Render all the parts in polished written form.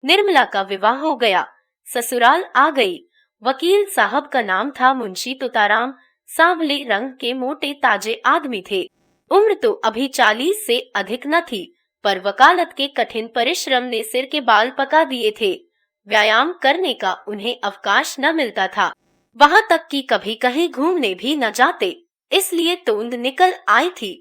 निर्मला का विवाह हो गया, ससुराल आ गई। वकील साहब का नाम था मुंशी तोताराम। सांवले रंग के मोटे ताजे आदमी थे। उम्र तो अभी 40 से अधिक न थी, पर वकालत के कठिन परिश्रम ने सिर के बाल पका दिए थे। व्यायाम करने का उन्हें अवकाश न मिलता था। वहां तक कि कभी कहीं घूमने भी न जाते, इसलिए तोंद निकल आई थी।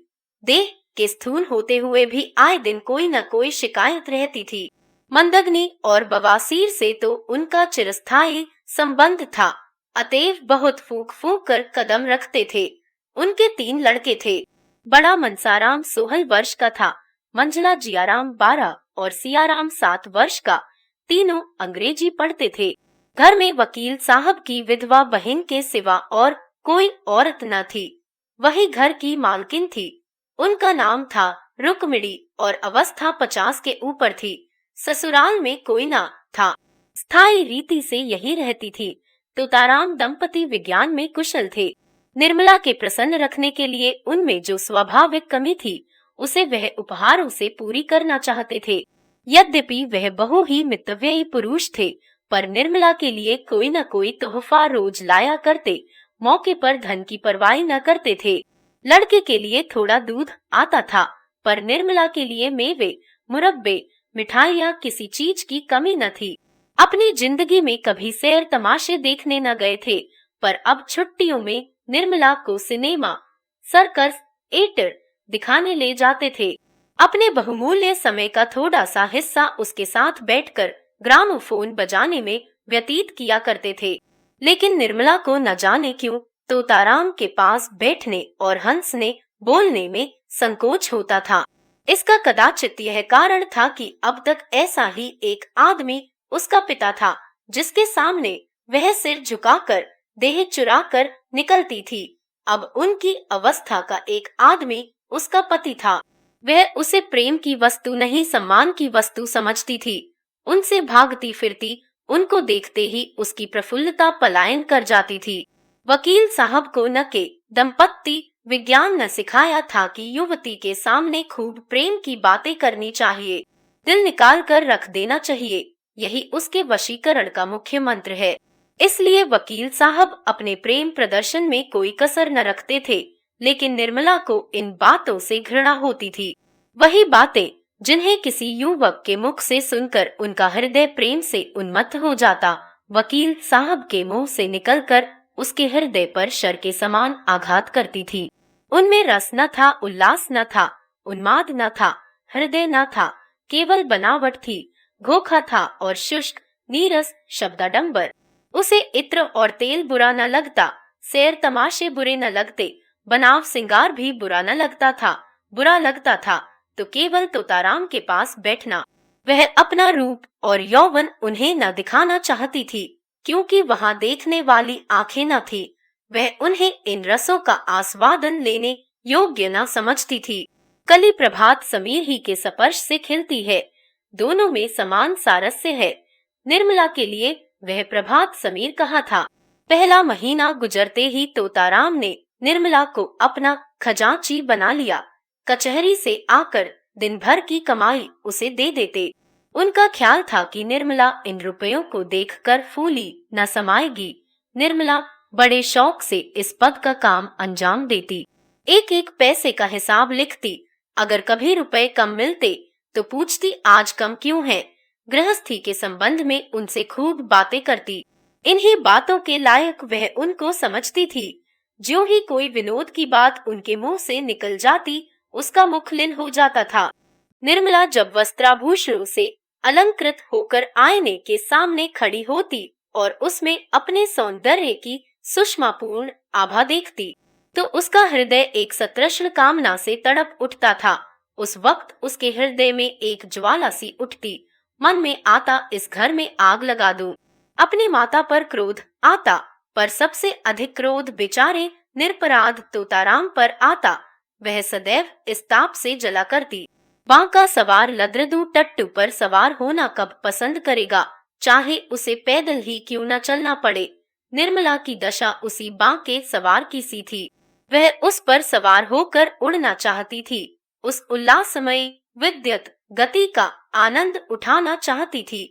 देह के स्थूल होते हुए भी आए दिन कोई न कोई शिकायत रहती थी। मंदग्नि और बवासीर से तो उनका चिरस्थायी संबंध था, अतएव बहुत फूंक फूंक कर कदम रखते थे। उनके 3 लड़के थे। बड़ा मनसाराम 16 वर्ष का था, मंझला जियाराम 12 और सियाराम 7 वर्ष का। तीनों अंग्रेजी पढ़ते थे। घर में वकील साहब की विधवा बहन के सिवा और कोई औरत न थी। वही घर की मालकिन थी। उनका नाम था रुक्मिणी और अवस्था 50 के ऊपर थी। ससुराल में कोई न था। स्थायी रीति से यही रहती थी। तोताराम दंपति विज्ञान में कुशल थे। निर्मला के प्रसन्न रखने के लिए उनमें जो स्वाभाविक कमी थी, उसे वह उपहारों से पूरी करना चाहते थे। यद्यपि वह बहु ही मितव्ययी पुरुष थे, पर निर्मला के लिए कोई न कोई तोहफा रोज लाया करते। मौके पर धन की परवाह न करते थे। लड़के के लिए थोड़ा दूध आता था, पर निर्मला के लिए मेवे, मुरब्बे, मिठाइयाँ, किसी चीज की कमी न थी। अपनी जिंदगी में कभी सैर तमाशे देखने न गए थे, पर अब छुट्टियों में निर्मला को सिनेमा, सर्कस, थिएटर दिखाने ले जाते थे। अपने बहुमूल्य समय का थोड़ा सा हिस्सा उसके साथ बैठकर ग्रामोफोन बजाने में व्यतीत किया करते थे। लेकिन निर्मला को न जाने क्यों तोताराम के पास बैठने और हंसने बोलने में संकोच होता था। इसका कदाचित यह कारण था कि अब तक ऐसा ही एक आदमी उसका पिता था, जिसके सामने वह सिर झुकाकर देह चुराकर निकलती थी। अब उनकी अवस्था का एक आदमी उसका पति था। वह उसे प्रेम की वस्तु नहीं, सम्मान की वस्तु समझती थी। उनसे भागती फिरती उनको देखते ही उसकी प्रफुल्लता पलायन कर जाती थी। वकील साहब को न के दंपत्ति विज्ञान न सिखाया था कि युवती के सामने खूब प्रेम की बातें करनी चाहिए, दिल निकाल कर रख देना चाहिए। यही उसके वशीकरण का मुख्य मंत्र है। इसलिए वकील साहब अपने प्रेम प्रदर्शन में कोई कसर न रखते थे। लेकिन निर्मला को इन बातों से घृणा होती थी। वही बातें जिन्हें किसी युवक के मुख से सुनकर उनका हृदय प्रेम से उन्मत्त हो जाता, वकील साहब के मुंह से निकलकर उसके हृदय पर शर के समान आघात करती थी। उनमें रस न था, उल्लास न था, उन्माद न था, हृदय न था, केवल बनावट थी। घोखा था और शुष्क नीरस शब्दाडंबर। उसे इत्र और तेल बुरा न लगता, सैर तमाशे बुरे न लगते, बनाव सिंगार भी बुरा न लगता था। बुरा लगता था तो केवल तोताराम के पास बैठना। वह अपना रूप और यौवन उन्हें न दिखाना चाहती थी, क्योंकि वहां देखने वाली आंखें न थी। वह उन्हें इन रसों का आस्वादन लेने योग्य न समझती थी। कली प्रभात समीर ही के स्पर्श से खिलती है, दोनों में समान सारस्य है। निर्मला के लिए वह प्रभात समीर कहा था। पहला महीना गुजरते ही तोताराम ने निर्मला को अपना खजांची बना लिया। कचहरी से आकर दिन भर की कमाई उसे दे देते। उनका ख्याल था कि निर्मला इन रुपयों को देखकर फूली न समाएगी। निर्मला बड़े शौक से इस पद का काम अंजाम देती। एक एक पैसे का हिसाब लिखती। अगर कभी रुपए कम मिलते तो पूछती आज कम क्यों है। गृहस्थी के संबंध में उनसे खूब बातें करती। इन्हीं बातों के लायक वह उनको समझती थी। ज्यों ही कोई विनोद की बात उनके मुंह से निकल जाती, उसका मुख लिन हो जाता था। निर्मला जब वस्त्राभूषणों से अलंकृत होकर आईने के सामने खड़ी होती और उसमें अपने सौंदर्य की सुषमापूर्ण आभा देखती, तो उसका हृदय एक सतृष्ण कामना से तड़प उठता था। उस वक्त उसके हृदय में एक ज्वाला सी उठती। मन में आता इस घर में आग लगा दूं। अपनी माता पर क्रोध आता, पर सबसे अधिक क्रोध बेचारे निरपराध तोताराम पर आता। वह सदैव इस ताप से जला करती। बांका सवार लद्रदू टट्टू पर सवार होना कब पसंद करेगा, चाहे उसे पैदल ही क्यों न चलना पड़े। निर्मला की दशा उसी बांके सवार की सी थी। वह उस पर सवार होकर उड़ना चाहती थी। उस उल्लासमयी विद्युत गति का आनंद उठाना चाहती थी।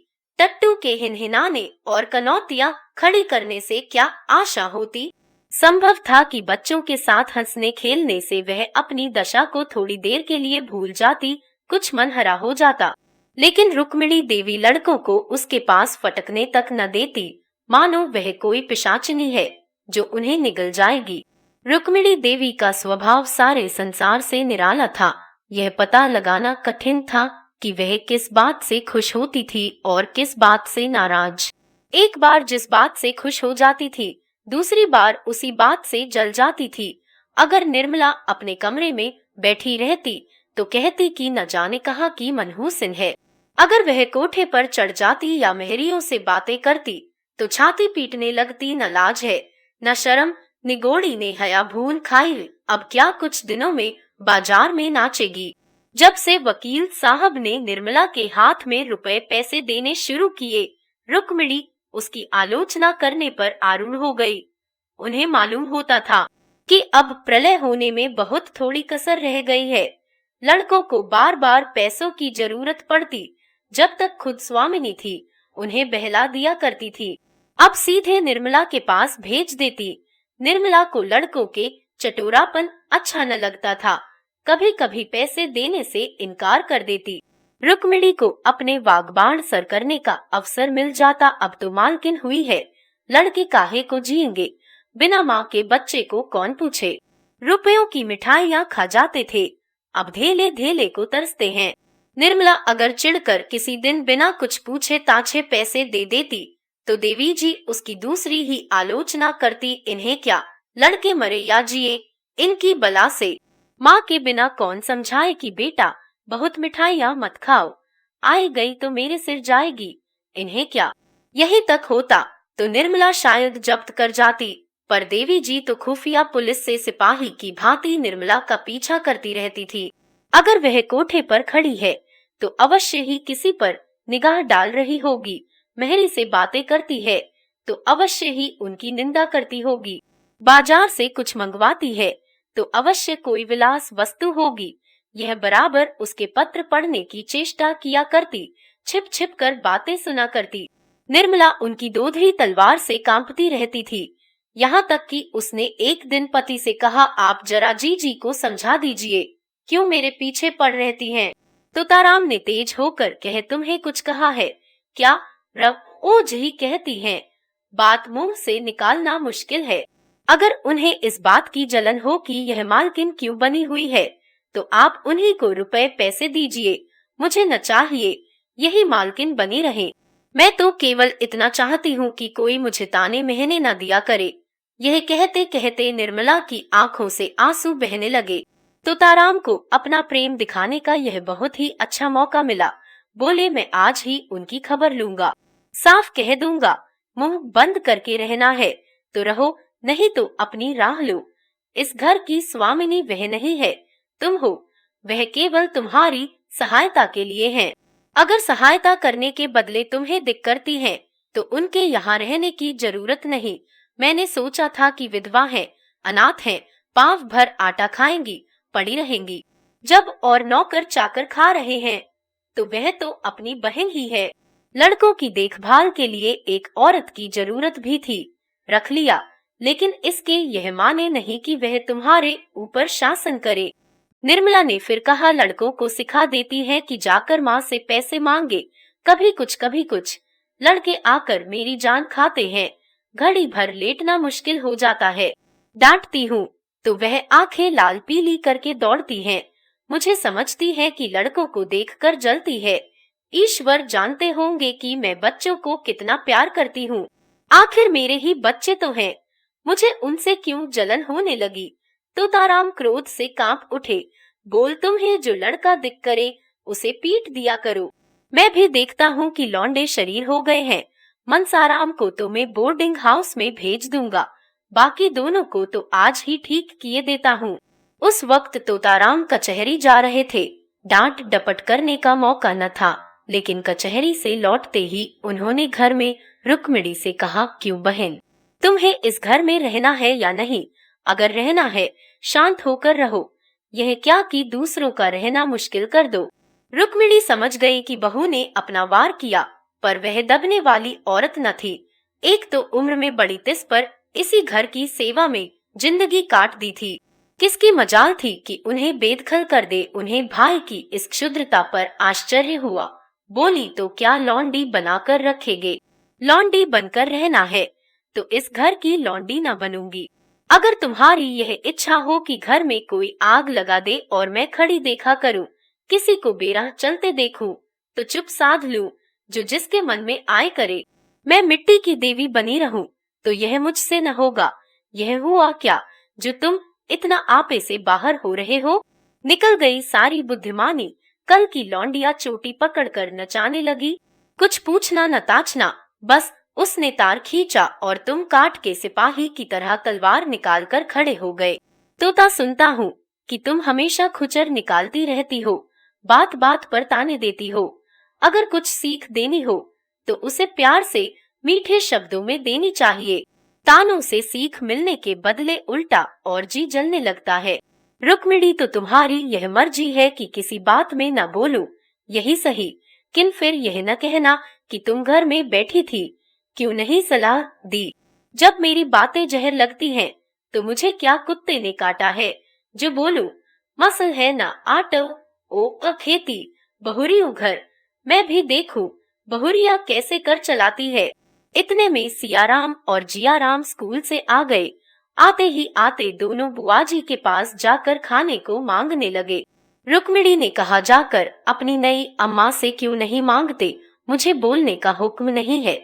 टट्टू के हिनहिनाने और कनौतियां खड़ी करने से क्या आशा होती। संभव था कि बच्चों के साथ हंसने खेलने से वह अपनी दशा को थोड़ी देर के लिए भूल जाती, कुछ मनहरा हो जाता। लेकिन रुक्मिणी देवी लड़कों को उसके पास फटकने तक न देती, मानो वह कोई पिशाचिनी है जो उन्हें निगल जाएगी। रुक्मिणी देवी का स्वभाव सारे संसार से निराला था। यह पता लगाना कठिन था कि वह किस बात से खुश होती थी और किस बात से नाराज। एक बार जिस बात से खुश हो जाती थी, दूसरी बार उसी बात से जल जाती थी। अगर निर्मला अपने कमरे में बैठी रहती तो कहती कि न जाने कहाँ की मनहूसिन है। अगर वह कोठे पर चढ़ जाती या मेहरियों से बातें करती तो छाती पीटने लगती, न लाज है न शर्म, निगोड़ी ने हया भूल खाई, अब क्या कुछ दिनों में बाजार में नाचेगी। जब से वकील साहब ने निर्मला के हाथ में रुपए पैसे देने शुरू किए, रुक्मिणी उसकी आलोचना करने पर आरूढ़ हो गई। उन्हें मालूम होता था कि अब प्रलय होने में बहुत थोड़ी कसर रह गई है। लड़कों को बार बार पैसों की जरूरत पड़ती। जब तक खुद स्वामिनी थी उन्हें बहला दिया करती थी, अब सीधे निर्मला के पास भेज देती। निर्मला को लड़कों के चटोरापन अच्छा न लगता था, कभी कभी पैसे देने से इनकार कर देती। रुक्मिणी को अपने वागबाण सर करने का अवसर मिल जाता। अब तो मालकिन हुई है, लड़के काहे को जिएंगे, बिना माँ के बच्चे को कौन पूछे। रुपयों की मिठाइयाँ खा जाते थे, अब धेले धेले को तरसते हैं। निर्मला अगर चिढ़कर किसी दिन बिना कुछ पूछे ताछे पैसे दे देती तो देवी जी उसकी दूसरी ही आलोचना करती, इन्हें क्या लड़के मरे या जिए, इनकी बला से। माँ के बिना कौन समझाए कि बेटा बहुत मिठाइयाँ मत खाओ, आई गई तो मेरे सिर जाएगी, इन्हें क्या। यही तक होता तो निर्मला शायद जब्त कर जाती, पर देवी जी तो खुफिया पुलिस से सिपाही की भांति निर्मला का पीछा करती रहती थी। अगर वह कोठे पर खड़ी है तो अवश्य ही किसी पर निगाह डाल रही होगी, मेहरी से बातें करती है तो अवश्य ही उनकी निंदा करती होगी, बाजार से कुछ मंगवाती है तो अवश्य कोई विलास वस्तु होगी। यह बराबर उसके पत्र पढ़ने की चेष्टा किया करती, छिप छिप कर बातें सुना करती। निर्मला उनकी दोधरी तलवार से कांपती रहती थी, यहाँ तक कि उसने एक दिन पति से कहा, आप जरा जी को समझा दीजिए, क्यों मेरे पीछे पड़ रहती हैं। तुताराम ने तेज होकर कह, तुम्हें कुछ कहा है क्या? रव ओझ ही कहती हैं, बात मुंह से निकालना मुश्किल है। अगर उन्हें इस बात की जलन हो कि यह मालकिन क्यों बनी हुई है तो आप उन्हीं को रुपए पैसे दीजिए, मुझे न चाहिए यही मालकिन बनी रहे। मैं तो केवल इतना चाहती हूँ कि कोई मुझे ताने महने न दिया करे। यह कहते कहते निर्मला की आंखों से आंसू बहने लगे। तुताराम को अपना प्रेम दिखाने का यह बहुत ही अच्छा मौका मिला। बोले, मैं आज ही उनकी खबर लूंगा, साफ कह दूंगा, मुंह बंद करके रहना है तो रहो, नहीं तो अपनी राह लो। इस घर की स्वामिनी वह नहीं है, तुम हो। वह केवल तुम्हारी सहायता के लिए हैं। अगर सहायता करने के बदले तुम्हें दिक करती हैं, तो उनके यहाँ रहने की जरूरत नहीं। मैंने सोचा था कि विधवा हैं, अनाथ हैं, पांव भर आटा खाएंगी, पड़ी रहेंगी। जब और नौकर चाकर खा रहे हैं तो वह तो अपनी बहन ही है। लड़कों की देखभाल के लिए एक औरत की जरूरत भी थी, रख लिया, लेकिन इसके यह माने नहीं कि वह तुम्हारे ऊपर शासन करे। निर्मला ने फिर कहा, लड़कों को सिखा देती है कि जाकर माँ से पैसे मांगे, कभी कुछ। लड़के आकर मेरी जान खाते हैं, घड़ी भर लेटना मुश्किल हो जाता है। डांटती हूँ तो वह आंखें लाल पीली करके दौड़ती हैं। मुझे समझती है कि लड़कों को देखकर जलती है। ईश्वर जानते होंगे कि मैं बच्चों को कितना प्यार करती हूँ। आखिर मेरे ही बच्चे तो हैं, मुझे उनसे क्यों जलन होने लगी। तुताराम क्रोध से कांप उठे। बोल, तुम्हें जो लड़का दिख करे उसे पीट दिया करो। मैं भी देखता हूँ कि लौंडे शरीर हो गए हैं। मनसाराम को तो मैं बोर्डिंग हाउस में भेज दूंगा, बाकी दोनों को तो आज ही ठीक किए देता हूँ। उस वक्त तुताराम कचहरी जा रहे थे। डांट डपट करने का मौका न था, लेकिन कचहरी से लौटते ही उन्होंने घर में रुक्मिणी से कहा, क्यों बहन, तुम्हें इस घर में रहना है या नहीं? अगर रहना है शांत होकर रहो, यह क्या कि दूसरों का रहना मुश्किल कर दो। रुक्मिणी समझ गई कि बहू ने अपना वार किया, पर वह दबने वाली औरत न थी। एक तो उम्र में बड़ी तिस पर इसी घर की सेवा में जिंदगी काट दी थी। किसकी मजाल थी कि उन्हें बेदखल कर दे। उन्हें भाई की इस क्षुद्रता पर आश्चर्य हुआ। बोली, तो क्या लौंडी बनाकर रखेगे? लौंडी बनकर रहना है तो इस घर की लौंडी न बनूंगी। अगर तुम्हारी यह इच्छा हो कि घर में कोई आग लगा दे और मैं खड़ी देखा करूं, किसी को बेराह चलते देखूं, तो चुप साध लूं, जो जिसके मन में आए करे। मैं मिट्टी की देवी बनी रहूं तो यह मुझसे न होगा। यह हुआ क्या जो तुम इतना आपे से बाहर हो रहे हो? निकल गई सारी बुद्धिमानी। कल की लौंडिया चोटी पकड़कर नचाने लगी। कुछ पूछना न ताछना, बस उसने तार खींचा और तुम काट के सिपाही की तरह तलवार निकाल कर खड़े हो गए। तोता, सुनता हूँ कि तुम हमेशा खुचर निकालती रहती हो, बात बात पर ताने देती हो। अगर कुछ सीख देनी हो तो उसे प्यार से मीठे शब्दों में देनी चाहिए। तानों से सीख मिलने के बदले उल्टा और जी जलने लगता है। रुक्मिणी, तो तुम्हारी यह मर्जी है कि किसी बात में न बोलूं, यही सही। किन फिर यह न कहना कि तुम घर में बैठी थी, क्यों नहीं सलाह दी? जब मेरी बातें जहर लगती हैं तो मुझे क्या कुत्ते ने काटा है जो बोलूं? मसल है न आटो ओ खेती, बहुरियों घर। मैं भी देखूं बहुरिया कैसे कर चलाती है। इतने में सियाराम और जियाराम स्कूल से आ गए। आते ही आते दोनों बुआजी के पास जाकर खाने को मांगने लगे। रुक्मिणी ने कहा, जाकर अपनी नई अम्मा से क्यों नहीं मांगते? मुझे बोलने का हुक्म नहीं है।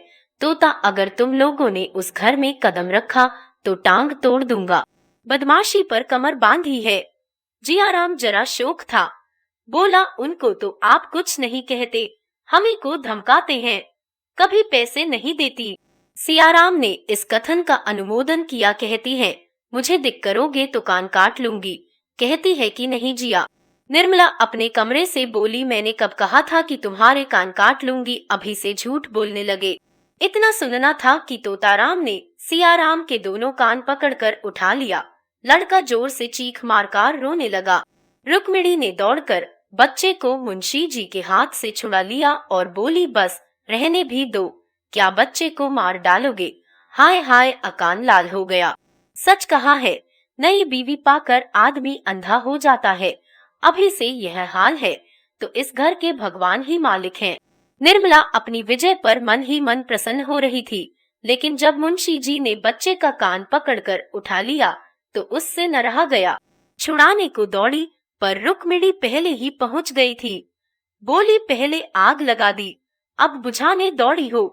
तोता, अगर तुम लोगों ने उस घर में कदम रखा तो टांग तोड़ दूंगा। बदमाशी पर कमर बांधी है। जियाराम जरा शोक था। बोला, उनको तो आप कुछ नहीं कहते, हमें को धमकाते हैं, कभी पैसे नहीं देती। सियाराम ने इस कथन का अनुमोदन किया। कहती है, मुझे दिक करोगे तो कान काट लूंगी। कहती है कि नहीं जिया। निर्मला अपने कमरे से बोली, मैंने कब कहा था कि तुम्हारे कान काट लूंगी? अभी से झूठ बोलने लगे। इतना सुनना था कि तोताराम ने सियाराम के दोनों कान पकड़कर उठा लिया। लड़का जोर से चीख मारकर रोने लगा। रुक्मिणी ने दौड़कर बच्चे को मुंशी जी के हाथ से छुड़ा लिया और बोली, बस रहने भी दो, क्या बच्चे को मार डालोगे? हाय हाय, अकान लाल हो गया। सच कहा है, नई बीवी पाकर आदमी अंधा हो जाता है। अभी से यह हाल है तो इस घर के भगवान ही मालिक हैं। निर्मला अपनी विजय पर मन ही मन प्रसन्न हो रही थी, लेकिन जब मुंशी जी ने बच्चे का कान पकड़कर उठा लिया तो उससे न रहा गया। छुड़ाने को दौड़ी पर रुक्मिणी पहले ही पहुंच गई थी। बोली, पहले आग लगा दी, अब बुझाने दौड़ी हो।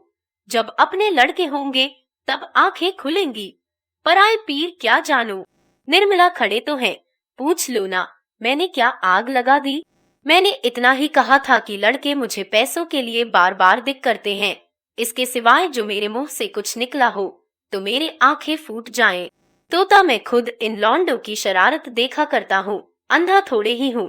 जब अपने लड़के होंगे तब आंखें खुलेंगी, पराए पीर क्या जानू। निर्मला, खड़े तो हैं, पूछ लो ना, मैंने क्या आग लगा दी? मैंने इतना ही कहा था कि लड़के मुझे पैसों के लिए बार बार दिक करते हैं। इसके सिवाय जो मेरे मुंह से कुछ निकला हो तो मेरे आंखें फूट जाएं। तोता, मैं खुद इन लौंडों की शरारत देखा करता हूँ, अंधा थोड़े ही हूँ।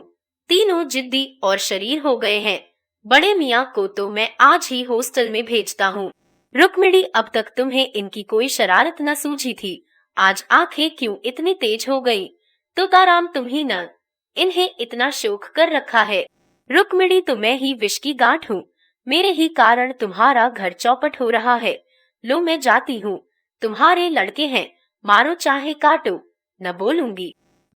तीनों जिद्दी और शरीर हो गए हैं। बड़े मियाँ को तो मैं आज ही हॉस्टल में भेजता हूँ। रुक्मिणी, अब तक तुम्हें इनकी कोई शरारत न सूझी थी, आज आंखें क्यों इतनी तेज हो गई? तोताराम, तुम ही न इन्हें इतना शोक कर रखा है। रुक्मिणी, तो मैं ही विष की गांठ हूँ, मेरे ही कारण तुम्हारा घर चौपट हो रहा है। लो, मैं जाती हूँ, तुम्हारे लड़के हैं, मारो चाहे काटो, न बोलूंगी।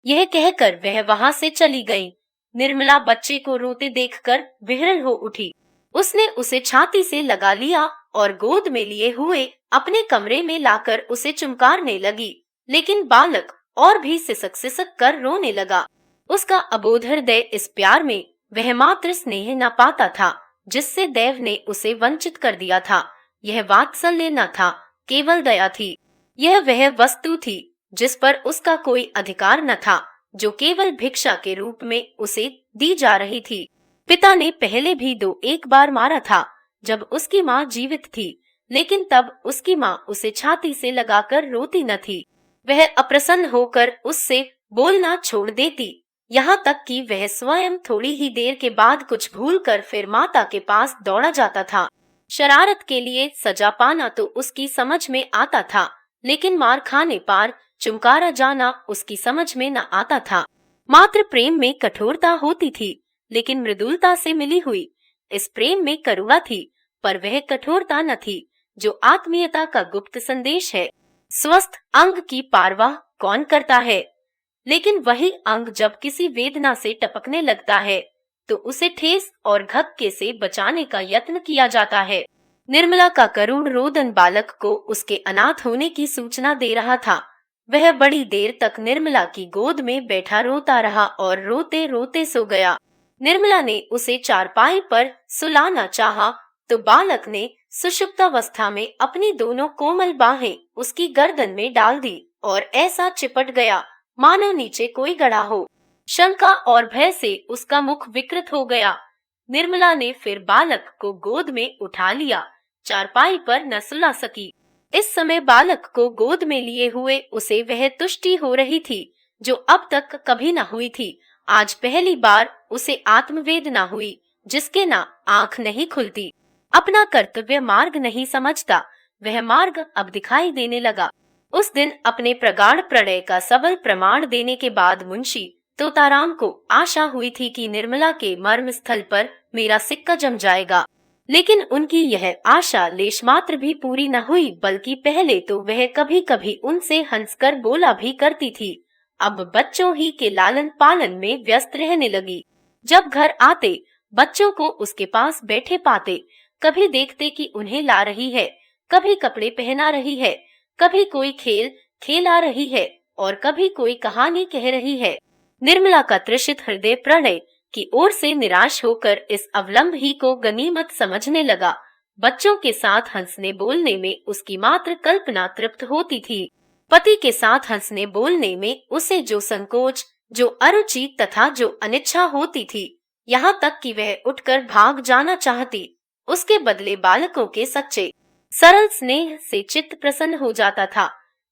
यह कहकर वह वहां से चली गई। निर्मला बच्चे को रोते देखकर विह्वल हो उठी। उसने उसे छाती से लगा लिया और गोद में लिए हुए अपने कमरे में लाकर उसे चुमकारने लगी। लेकिन बालक और भी सिसक सिसक कर रोने लगा। उसका अबोध हृदय इस प्यार में वह मात्र स्नेह न पाता था जिससे देव ने उसे वंचित कर दिया था। यह वात्सल्य न था, केवल दया थी। यह वह वस्तु थी जिस पर उसका कोई अधिकार न था, जो केवल भिक्षा के रूप में उसे दी जा रही थी। पिता ने पहले भी एक बार मारा था जब उसकी माँ जीवित थी, लेकिन तब उसकी माँ उसे छाती से लगाकर रोती न थी। वह अप्रसन्न होकर उससे बोलना छोड़ देती, यहाँ तक कि वह स्वयं थोड़ी ही देर के बाद कुछ भूलकर फिर माता के पास दौड़ा जाता था। शरारत के लिए सजा पाना तो उसकी समझ में आता था, लेकिन मार खाने पार चुमकारा जाना उसकी समझ में न आता था। मात्र प्रेम में कठोरता होती थी, लेकिन मृदुलता से मिली हुई इस प्रेम में करुणा थी। पर वह कठोरता न थी जो आत्मीयता का गुप्त संदेश है। स्वस्थ अंग की परवाह कौन करता है, लेकिन वही अंग जब किसी वेदना से टपकने लगता है तो उसे ठेस और धक्के से बचाने का यत्न किया जाता है। निर्मला का करुण रोदन बालक को उसके अनाथ होने की सूचना दे रहा था। वह बड़ी देर तक निर्मला की गोद में बैठा रोता रहा और रोते रोते सो गया। निर्मला ने उसे चारपाई पर सुलाना चाहा तो बालक ने सुषुप्तावस्था में अपनी दोनों कोमल बाहें उसकी गर्दन में डाल दी और ऐसा चिपट गया मानो नीचे कोई गड़ा हो। शंका और भय से उसका मुख विकृत हो गया। निर्मला ने फिर बालक को गोद में उठा लिया, चारपाई पर न सुला सकी। इस समय बालक को गोद में लिए हुए उसे वह तुष्टि हो रही थी जो अब तक कभी न हुई थी। आज पहली बार उसे आत्मवेदना हुई जिसके ना आंख नहीं खुलती। अपना कर्तव्य मार्ग नहीं समझता, वह मार्ग अब दिखाई देने लगा। उस दिन अपने प्रगाढ़ प्रणय का सबल प्रमाण देने के बाद मुंशी तोताराम को आशा हुई थी कि निर्मला के मर्म स्थल पर मेरा सिक्का जम जाएगा, लेकिन उनकी यह आशा लेश मात्र भी पूरी न हुई, बल्कि पहले तो वह कभी कभी उनसे हंसकर बोला भी करती थी, अब बच्चों ही के लालन पालन में व्यस्त रहने लगी। जब घर आते बच्चों को उसके पास बैठे पाते, कभी देखते कि उन्हें ला रही है, कभी कपड़े पहना रही है, कभी कोई खेल खेला रही है और कभी कोई कहानी कह रही है। निर्मला का तृषित हृदय प्रणय की ओर से निराश होकर इस अवलंब ही को गनीमत समझने लगा। बच्चों के साथ हंसने बोलने में उसकी मात्र कल्पना तृप्त होती थी। पति के साथ हंसने बोलने में उसे जो संकोच, जो अरुचि तथा जो अनिच्छा होती थी, यहाँ तक कि वह उठकर भाग जाना चाहती, उसके बदले बालकों के सच्चे सरल स्नेह से चित्त प्रसन्न हो जाता था।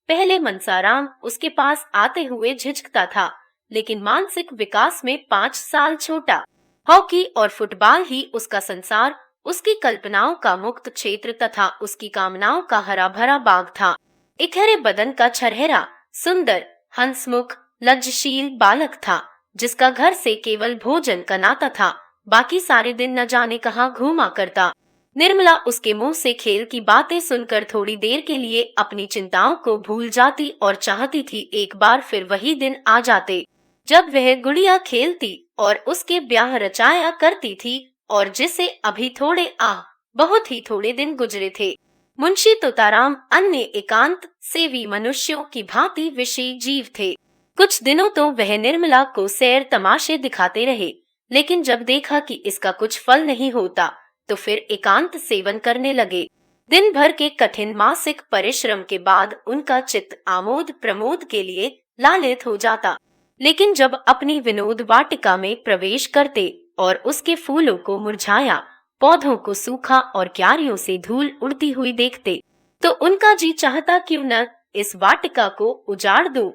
पहले मनसाराम उसके पास आते हुए झिझकता था, लेकिन मानसिक विकास में 5 साल छोटा। हॉकी और फुटबॉल ही उसका संसार, उसकी कल्पनाओं का मुक्त क्षेत्र तथा उसकी कामनाओं का हरा भरा बाग था। इकहरे बदन का छरहरा, सुंदर, हंसमुख, लज्जशील बालक था, जिसका घर से केवल भोजन का नाता था, बाकी सारे दिन न जाने कहाँ घूमा करता। निर्मला उसके मुंह से खेल की बातें सुनकर थोड़ी देर के लिए अपनी चिंताओं को भूल जाती और चाहती थी एक बार फिर वही दिन आ जाते जब वह गुड़िया खेलती और उसके ब्याह रचाया करती थी, और जिसे अभी बहुत ही थोड़े दिन गुजरे थे। मुंशी तोताराम अन्य एकांत सेवी मनुष्यों की भांति विषयी जीव थे। कुछ दिनों तो वह निर्मला को सैर तमाशे दिखाते रहे, लेकिन जब देखा कि इसका कुछ फल नहीं होता तो फिर एकांत सेवन करने लगे। दिन भर के कठिन मासिक परिश्रम के बाद उनका चित्त आमोद प्रमोद के लिए लालित हो जाता, लेकिन जब अपनी विनोद वाटिका में प्रवेश करते और उसके फूलों को मुरझाया, पौधों को सूखा और क्यारियों से धूल उड़ती हुई देखते, तो उनका जी चाहता क्यों न इस वाटिका को उजाड़ दूं।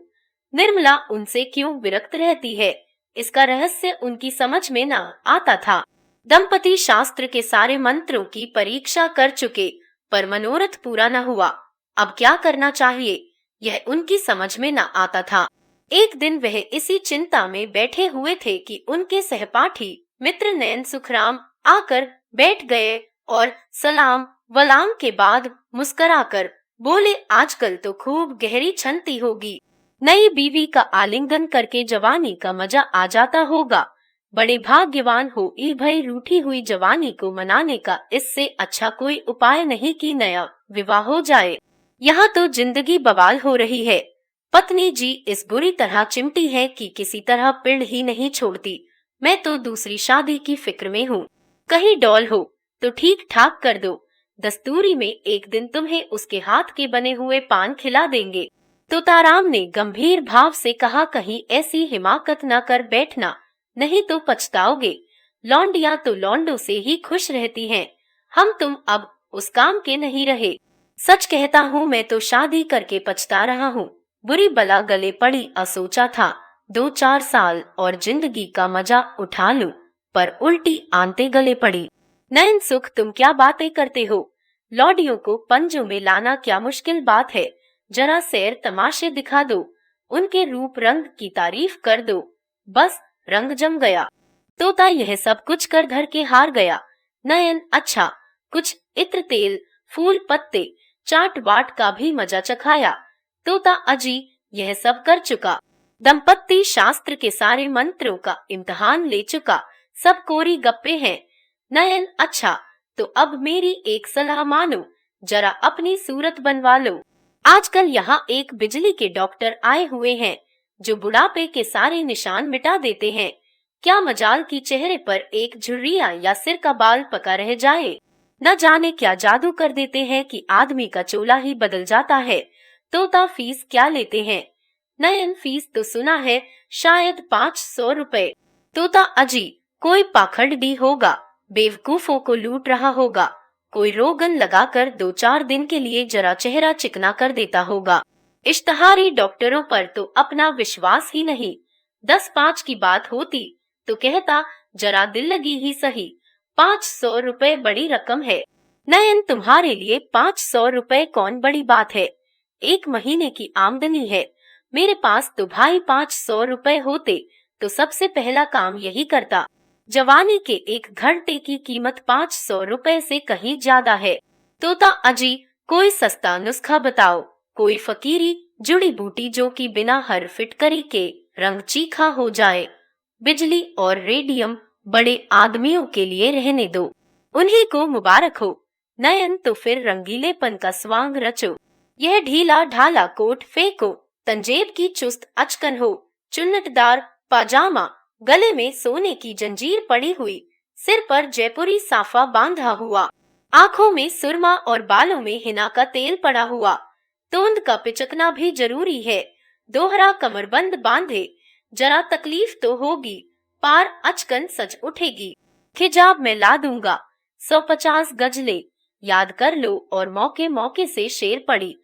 निर्मला उनसे क्यों विरक्त रहती है, इसका रहस्य उनकी समझ में न आता था। दंपति शास्त्र के सारे मंत्रों की परीक्षा कर चुके, पर मनोरथ पूरा न हुआ। अब क्या करना चाहिए, यह उनकी समझ में न आता था। एक दिन वह इसी चिंता में बैठे हुए थे कि उनके सहपाठी मित्र नयन सुखराम आकर बैठ गए और सलाम वलाम के बाद मुस्कुराकर बोले, आजकल तो खूब गहरी छंती होगी, नई बीवी का आलिंगन करके जवानी का मजा आ जाता होगा। बड़े भाग्यवान हो भाई, रूठी हुई जवानी को मनाने का इससे अच्छा कोई उपाय नहीं कि नया विवाह हो जाए। यहाँ तो जिंदगी बवाल हो रही है। पत्नी जी इस बुरी तरह चिमटी है कि किसी तरह पिंड ही नहीं छोड़ती। मैं तो दूसरी शादी की फिक्र में हूँ, कहीं डॉल हो तो ठीक ठाक कर दो। दस्तूरी में एक दिन तुम्हें उसके हाथ के बने हुए पान खिला देंगे। तोताराम ने गंभीर भाव से कहा, कहीं ऐसी हिमाकत न कर बैठना, नहीं तो पछताओगे। लौंडियां तो लौंडों से ही खुश रहती हैं, हम तुम अब उस काम के नहीं रहे। सच कहता हूँ, मैं तो शादी करके पछता रहा हूँ। बुरी बला गले पड़ी, असोचा था 2-4 साल और जिंदगी का मजा उठा लूं, पर उल्टी आंते गले पड़ी। नयन सुख, तुम क्या बातें करते हो, लौडियों को पंजों में लाना क्या मुश्किल बात है। जरा सैर तमाशे दिखा दो, उनके रूप रंग की तारीफ कर दो, बस रंग जम गया। तोता यह सब कुछ कर धर के हार गया। नयन, अच्छा कुछ इत्र तेल, फूल पत्ते, चाट वाट का भी मजा चखाया। तोता अजी यह सब कर चुका। दंपत्ति शास्त्र के सारे मंत्रों का इम्तिहान ले चुका। सब कोरी गप्पे हैं। नयन अच्छा, तो अब मेरी एक सलाह मानो, जरा अपनी सूरत बनवा लो। आजकल यहाँ एक बिजली के डॉक्टर आए हुए हैं जो बुढ़ापे के सारे निशान मिटा देते हैं। क्या मजाल की चेहरे पर एक झुर्रिया या सिर का बाल पका रह जाए। न जाने क्या जादू कर देते हैं कि आदमी का चोला ही बदल जाता है। तोता फीस क्या लेते हैं? नयन फीस तो सुना है शायद 500 रुपए। तोता अजी कोई पाखंडी होगा, बेवकूफों को लूट रहा होगा। कोई रोगन लगाकर 2-4 दिन के लिए जरा चेहरा चिकना कर देता होगा। इश्तहारी डॉक्टरों पर तो अपना विश्वास ही नहीं। 10-5 की बात होती तो कहता जरा दिल लगी ही सही। 500 रुपए बड़ी रकम है। नयन तुम्हारे लिए 500 रुपए कौन बड़ी बात है? 1 महीने की आमदनी है। मेरे पास तो भाई 500 रुपए होते तो सबसे पहला काम यही करता। जवानी के 1 घंटे की कीमत 500 रुपए से कहीं ज्यादा है। तोता अजी कोई सस्ता नुस्खा बताओ, कोई फकीरी जुड़ी बूटी जो कि बिना हर फिटकरी के रंग चीखा हो जाए। बिजली और रेडियम बड़े आदमियों के लिए रहने दो, उन्हीं को मुबारक हो। नयन तो फिर रंगीलेपन का स्वांग रचो। यह ढीला ढाला कोट फेंको, तंजेब की चुस्त अचकन हो, चुन्नटदार पाजामा, गले में सोने की जंजीर पड़ी हुई, सिर पर जयपुरी साफा बांधा हुआ, आंखों में सुरमा और बालों में हिना का तेल पड़ा हुआ। तोंद का पिचकना भी जरूरी है। दोहरा कमरबंद बांधे, जरा तकलीफ तो होगी, पार अचकन सज उठेगी। हिजाब में ला दूंगा, 150 गज ले, याद कर लो और मौके मौके से शेर पड़ी,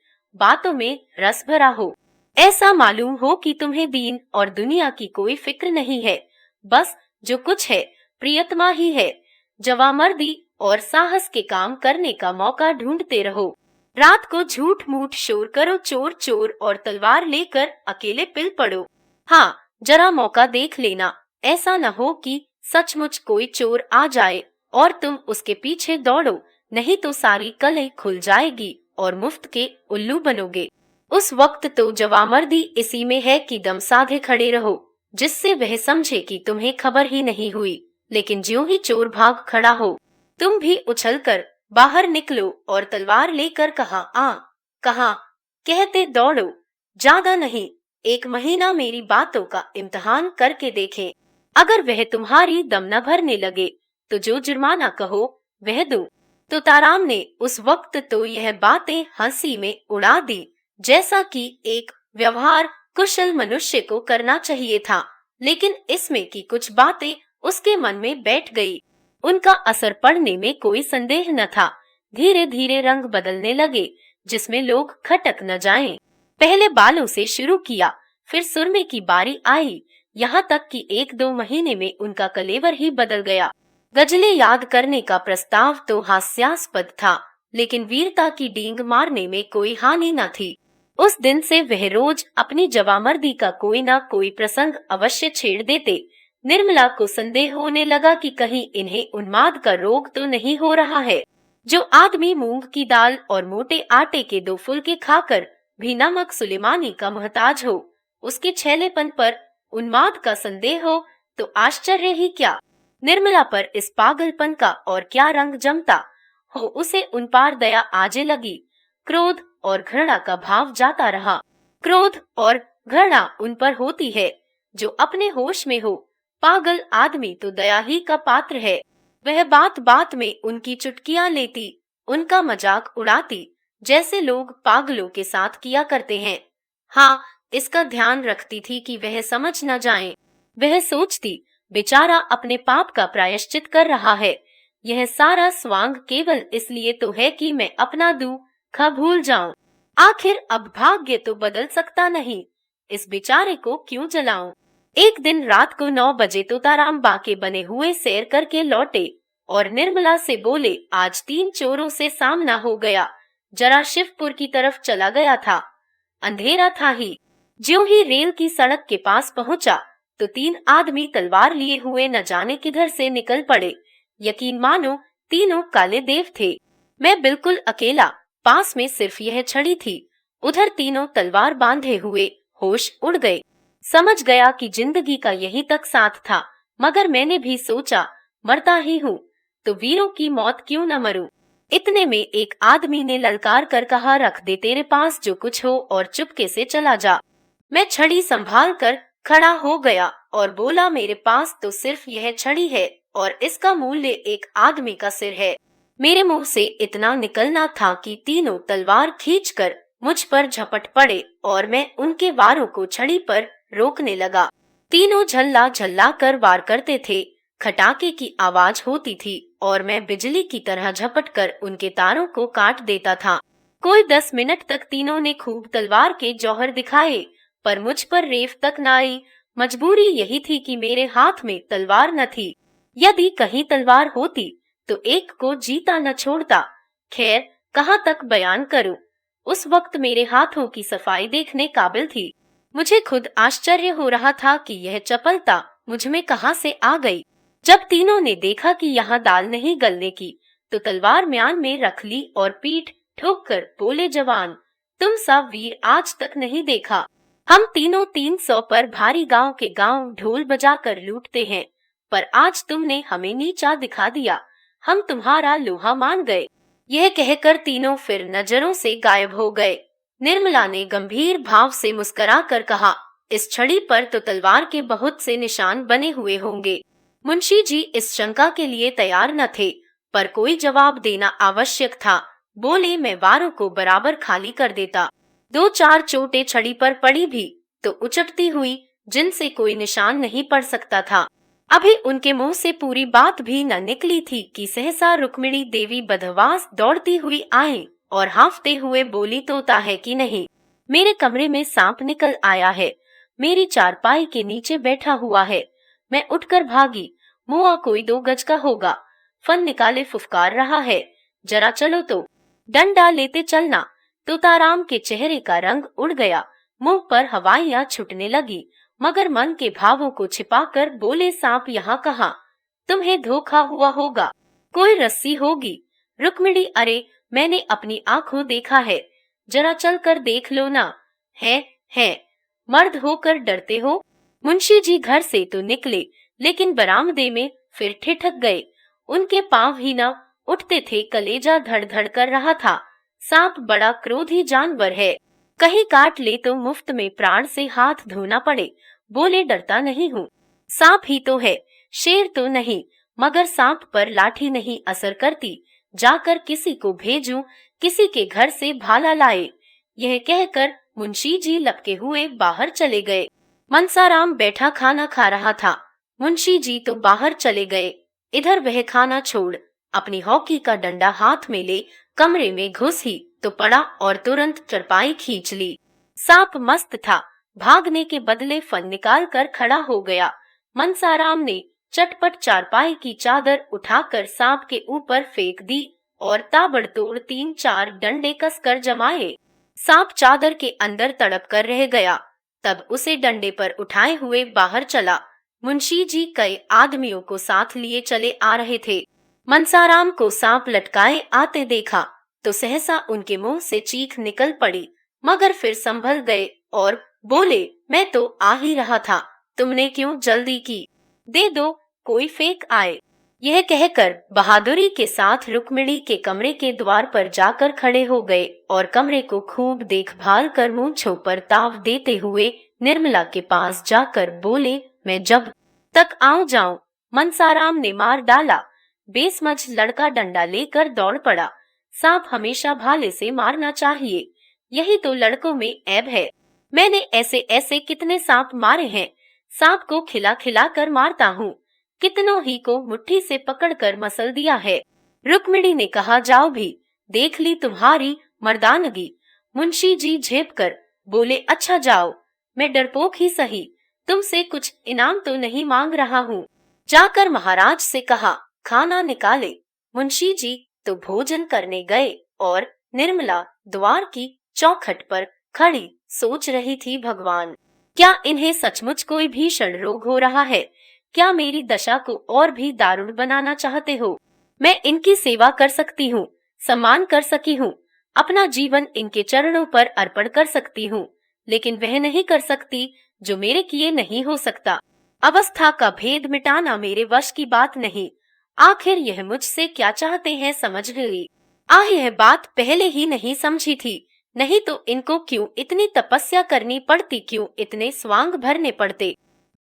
बातों में रस भरा हो। ऐसा मालूम हो कि तुम्हें दीन और दुनिया की कोई फिक्र नहीं है, बस जो कुछ है प्रियतमा ही है। जवामर्दी और साहस के काम करने का मौका ढूंढते रहो। रात को झूठ मूठ शोर करो, चोर चोर और तलवार लेकर अकेले पिल पड़ो। हाँ, जरा मौका देख लेना, ऐसा न हो कि सचमुच कोई चोर आ जाए और तुम उसके पीछे दौड़ो, नहीं तो सारी कलई खुल जाएगी और मुफ्त के उल्लू बनोगे। उस वक्त तो जवामर्दी इसी में है कि दम साधे खड़े रहो, जिससे वह समझे कि तुम्हें खबर ही नहीं हुई। लेकिन ज्यों ही चोर भाग खड़ा हो, तुम भी उछलकर बाहर निकलो और तलवार लेकर कहाँ कहते दौड़ो। ज्यादा नहीं, 1 महीना मेरी बातों का इम्तिहान करके देखे। अगर वह तुम्हारी दम न भरने लगे तो जो जुर्माना कहो वह दो। तुताराम ने उस वक्त तो यह बातें हंसी में उड़ा दी, जैसा कि एक व्यवहार कुशल मनुष्य को करना चाहिए था। लेकिन इसमें की कुछ बातें उसके मन में बैठ गई। उनका असर पड़ने में कोई संदेह न था। धीरे धीरे रंग बदलने लगे, जिसमें लोग खटक न जाएं। पहले बालों से शुरू किया, फिर सुरमे की बारी आई, यहाँ तक कि 1-2 महीने में उनका कलेवर ही बदल गया। गजलें याद करने का प्रस्ताव तो हास्यास्पद था, लेकिन वीरता की डींग मारने में कोई हानि न थी। उस दिन से वह रोज अपनी जवामर्दी का कोई न कोई प्रसंग अवश्य छेड़ देते। निर्मला को संदेह होने लगा कि कहीं इन्हें उन्माद का रोग तो नहीं हो रहा है। जो आदमी मूंग की दाल और मोटे आटे के 2 फुलके खाकर भी नमक सुलेमानी का मोहताज हो, उसके छैलेपन पर उन्माद का संदेह हो तो आश्चर्य ही क्या। निर्मला पर इस पागलपन का और क्या रंग जमता हो। उसे उन पार दया आजे लगी। क्रोध और घृणा का भाव जाता रहा। क्रोध और घृणा उन पर होती है जो अपने होश में हो। पागल आदमी तो दया ही का पात्र है। वह बात बात में उनकी चुटकियां लेती, उनका मजाक उड़ाती, जैसे लोग पागलों के साथ किया करते हैं। हाँ, इसका ध्यान रखती थी कि वह समझ न जाएं। वह सोचती, बेचारा अपने पाप का प्रायश्चित कर रहा है। यह सारा स्वांग केवल इसलिए तो है कि मैं अपना दुख भूल जाऊं। आखिर अब भाग्य तो बदल सकता नहीं, इस बेचारे को क्यों जलाऊं। एक दिन रात को 9 बजे तोताराम बाके बने हुए सैर करके लौटे और निर्मला से बोले, आज 3 चोरों से सामना हो गया, जरा शिवपुर की तरफ चला गया था। अंधेरा था ही। ज्यों ही रेल की सड़क के पास पहुंचा तो 3 आदमी तलवार लिए हुए न जाने किधर से निकल पड़े। यकीन मानो तीनों काले देव थे। मैं बिल्कुल अकेला, पास में सिर्फ यह छड़ी थी। उधर तीनों तलवार बांधे हुए होश उड़ गए। समझ गया कि जिंदगी का यही तक साथ था, मगर मैंने भी सोचा मरता ही हूँ तो वीरों की मौत क्यों न मरूं। इतने में एक आदमी ने ललकार कर कहा, रख दे तेरे पास जो कुछ हो और चुपके से चला जा। मैं छड़ी संभाल कर खड़ा हो गया और बोला, मेरे पास तो सिर्फ यह छड़ी है और इसका मूल्य एक आदमी का सिर है। मेरे मुंह से इतना निकलना था कि तीनों तलवार खींचकर मुझ पर झपट पड़े और मैं उनके वारों को छड़ी पर रोकने लगा। तीनों झल्ला झल्ला कर वार करते थे। खटाके की आवाज होती थी और मैं बिजली की तरह झपट कर उनके तारों को काट देता था। कोई 10 मिनट तक तीनों ने खूब तलवार के जौहर दिखाए, पर मुझ पर रेफ तक न आई। मजबूरी यही थी कि मेरे हाथ में तलवार न थी। यदि कहीं तलवार होती तो एक को जीता न छोड़ता। खैर, कहाँ तक बयान करूं। उस वक्त मेरे हाथों की सफाई देखने काबिल थी। मुझे खुद आश्चर्य हो रहा था कि यह चपलता मुझ में कहाँ से आ गई। जब तीनों ने देखा कि यहाँ दाल नहीं गलने की, तो तलवार म्यान में रख ली और पीठ ठोक कर बोले, जवान, तुम सा वीर आज तक नहीं देखा। हम तीनों 300 पर भारी गांव के गांव ढोल बजा कर लूटते हैं, पर आज तुमने हमें नीचा दिखा दिया। हम तुम्हारा लोहा मान गए। यह कहकर तीनों फिर नजरों से गायब हो गए। निर्मला ने गंभीर भाव से मुस्कुरा कर कहा, इस छड़ी पर तो तलवार के बहुत से निशान बने हुए होंगे। मुंशी जी इस शंका के लिए तैयार न थे, पर कोई जवाब देना आवश्यक था। बोले, मैं वारों को बराबर खाली कर देता। 2-4 चोटें छड़ी पर पड़ी भी तो उचटती हुई, जिनसे कोई निशान नहीं पड़ सकता था। अभी उनके मुंह से पूरी बात भी न निकली थी कि सहसा रुक्मिणी देवी बदहवास दौड़ती हुई आई और हांफते हुए बोली, तोता है कि नहीं? मेरे कमरे में सांप निकल आया है। मेरी चारपाई के नीचे बैठा हुआ है। मैं उठकर भागी। मुआ कोई 2 गज का होगा। फन निकाले फुफकार रहा है। जरा चलो तो। डंडा लेते चलना। तोताराम के चेहरे का रंग उड़ गया। मुंह पर हवाइयां छूटने लगी, मगर मन के भावों को छिपाकर बोले, सांप यहाँ कहाँ? तुम्हें धोखा हुआ होगा। कोई रस्सी होगी। रुक्मिणी, अरे मैंने अपनी आंखों देखा है। जरा चल कर देख लो ना। है। मर्द होकर डरते हो। मुंशी जी घर से तो निकले, लेकिन बरामदे में फिर ठिठक गए। उनके पांव ही न उठते थे, कलेजा धड़ धड़ कर रहा था। सांप बड़ा क्रोधी जानवर है, कहीं काट ले तो मुफ्त में प्राण से हाथ धोना पड़े। बोले, डरता नहीं हूँ। सांप ही तो है, शेर तो नहीं। मगर सांप पर लाठी नहीं असर करती। जाकर किसी को भेजूं, किसी के घर से भाला लाए। यह कहकर मुंशी जी लपके हुए बाहर चले गए। मनसाराम बैठा खाना खा रहा था। मुंशी जी तो बाहर चले गए। इधर वह खाना छोड़ अपनी हॉकी का डंडा हाथ में ले कमरे में घुस ही तो पड़ा और तुरंत चरपाई खींच ली। सांप मस्त था, भागने के बदले फन निकाल कर खड़ा हो गया। मनसाराम ने चटपट चारपाई की चादर उठाकर सांप के ऊपर फेंक दी और ताबड़तोड़ 3-4 डंडे कसकर जमाए। सांप चादर के अंदर तड़प कर रह गया। तब उसे डंडे पर उठाए हुए बाहर चला। मुंशी जी कई आदमियों को साथ लिए चले आ रहे थे। मनसाराम को सांप लटकाए आते देखा तो सहसा उनके मुंह से चीख निकल पड़ी, मगर फिर संभल गए और बोले, मैं तो आ ही रहा था, तुमने क्यों जल्दी की? दे दो, कोई फेंक आए। यह कहकर बहादुरी के साथ रुक्मिणी के कमरे के द्वार पर जाकर खड़े हो गए और कमरे को खूब देखभाल कर मूंछों पर ताव देते हुए निर्मला के पास जाकर बोले, मैं जब तक आऊं जाऊं। मनसाराम ने मार डाला। बेसमझ लड़का डंडा लेकर दौड़ पड़ा। सांप हमेशा भाले से मारना चाहिए, यही तो लड़कों में ऐब है। मैंने ऐसे ऐसे कितने सांप मारे हैं। सांप को खिला खिला कर मारता हूँ, कितनों ही को मुट्ठी से पकड़कर मसल दिया है। रुक्मिणी ने कहा, जाओ भी, देख ली तुम्हारी मर्दानगी। मुंशी जी झेप कर बोले, अच्छा जाओ, मैं डरपोक ही सही, तुमसे कुछ इनाम तो नहीं मांग रहा हूँ। जाकर महाराज से कहा खाना निकाले। मुंशी जी तो भोजन करने गए और निर्मला द्वार की चौखट पर खड़ी सोच रही थी, भगवान, क्या इन्हें सचमुच कोई भीषण रोग हो रहा है? क्या मेरी दशा को और भी दारुण बनाना चाहते हो? मैं इनकी सेवा कर सकती हूँ, सम्मान कर सकी हूँ, अपना जीवन इनके चरणों पर अर्पण कर सकती हूँ, लेकिन वह नहीं कर सकती जो मेरे किए नहीं हो सकता। अवस्था का भेद मिटाना मेरे वश की बात नहीं। आखिर यह मुझसे क्या चाहते हैं समझ गई। यह बात पहले ही नहीं समझी थी, नहीं तो इनको क्यों इतनी तपस्या करनी पड़ती, क्यों इतने स्वांग भरने पड़ते।